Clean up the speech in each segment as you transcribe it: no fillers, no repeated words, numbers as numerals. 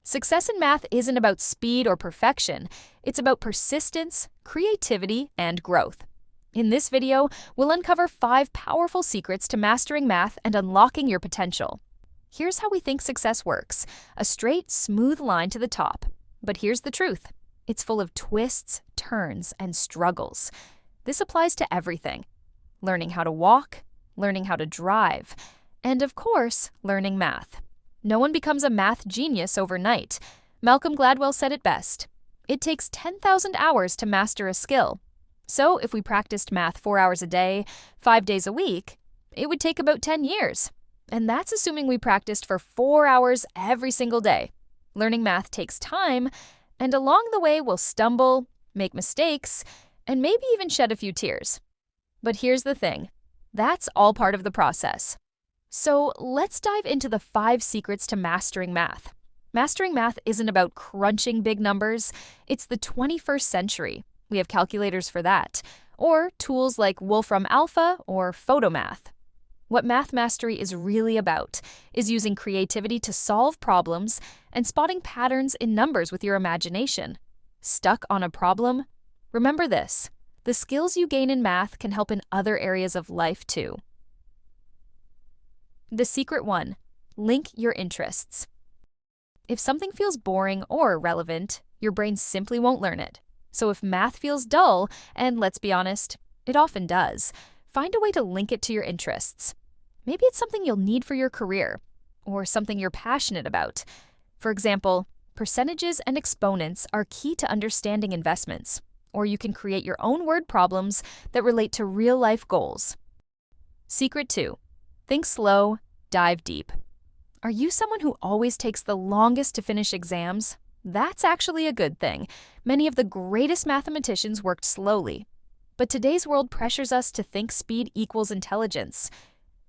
Success in math isn't about speed or perfection. It's about persistence, creativity, and growth. In this video, we'll uncover 5 powerful secrets to mastering math and unlocking your potential. Here's how we think success works: a straight, smooth line to the top. But here's the truth: it's full of twists, turns, and struggles. This applies to everything: learning how to walk, learning how to drive, and of course, learning math. No one becomes a math genius overnight. Malcolm Gladwell said it best: it takes 10,000 hours to master a skill. So if we practiced math 4 hours a day, 5 days a week, it would take about 10 years. And that's assuming we practiced for 4 hours every single day. Learning math takes time, and along the way we'll stumble, make mistakes, and maybe even shed a few tears. But here's the thing: that's all part of the process. So let's dive into the 5 secrets to mastering math. Mastering math isn't about crunching big numbers. It's the 21st century. We have calculators for that, or tools like Wolfram Alpha or Photomath. What math mastery is really about is using creativity to solve problems and spotting patterns in numbers with your imagination. Stuck on a problem? Remember this: the skills you gain in math can help in other areas of life too. The secret 1: link your interests. If something feels boring or irrelevant, your brain simply won't learn it. So if math feels dull, and let's be honest, it often does, find a way to link it to your interests. Maybe it's something you'll need for your career, or something you're passionate about. For example, percentages and exponents are key to understanding investments, or you can create your own word problems that relate to real-life goals. Secret 2: think slow, dive deep. Are you someone who always takes the longest to finish exams? That's actually a good thing. Many of the greatest mathematicians worked slowly. But today's world pressures us to think speed equals intelligence.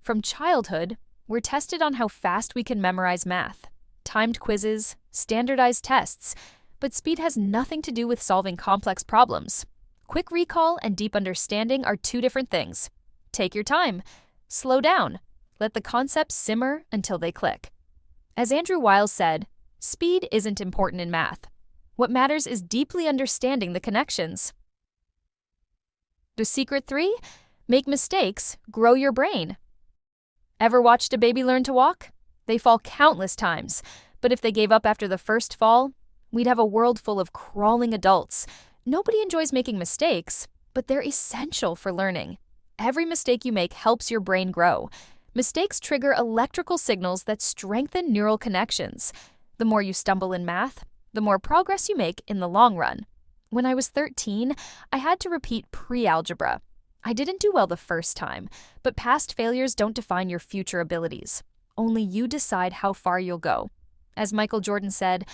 From childhood, we're tested on how fast we can memorize math. Timed quizzes, standardized tests. But speed has nothing to do with solving complex problems. Quick recall and deep understanding are 2 different things. Take your time. Slow down. Let the concepts simmer until they click. As Andrew Wiles said, speed isn't important in math. What matters is deeply understanding the connections. The secret 3: make mistakes, grow your brain. Ever watched a baby learn to walk? They fall countless times, but if they gave up after the first fall, we'd have a world full of crawling adults. Nobody enjoys making mistakes, but they're essential for learning. Every mistake you make helps your brain grow. Mistakes trigger electrical signals that strengthen neural connections. The more you stumble in math, the more progress you make in the long run. When I was 13, I had to repeat pre-algebra. I didn't do well the first time, but past failures don't define your future abilities. Only you decide how far you'll go. As Michael Jordan said,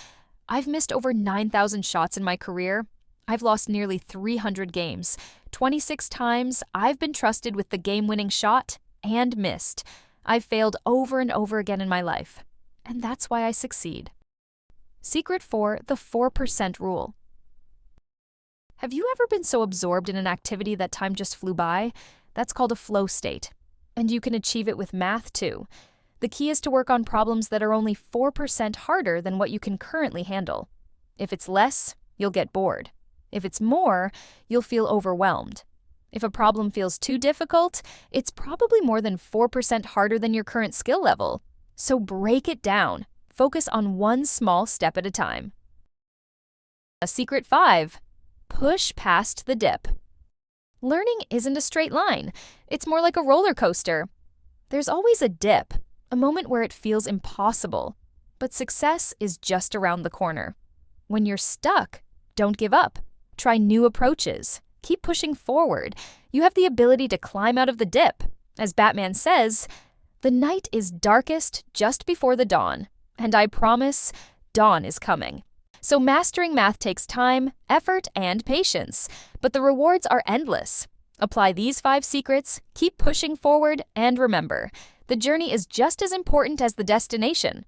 "I've missed over 9,000 shots in my career. I've lost nearly 300 games. 26 times I've been trusted with the game-winning shot and missed. I've failed over and over again in my life. And that's why I succeed." Secret 4: the 4% rule. Have you ever been so absorbed in an activity that time just flew by? That's called a flow state. And you can achieve it with math too. The key is to work on problems that are only 4% harder than what you can currently handle. If it's less, you'll get bored. If it's more, you'll feel overwhelmed. If a problem feels too difficult, it's probably more than 4% harder than your current skill level. So break it down. Focus on one small step at a time. A secret 5: push past the dip. Learning isn't a straight line. It's more like a roller coaster. There's always a dip, a moment where it feels impossible. But success is just around the corner. When you're stuck, don't give up. Try new approaches. Keep pushing forward. You have the ability to climb out of the dip. As Batman says, "The night is darkest just before the dawn, and I promise, dawn is coming." So mastering math takes time, effort, and patience, but the rewards are endless. Apply these 5 secrets, keep pushing forward, and remember, the journey is just as important as the destination.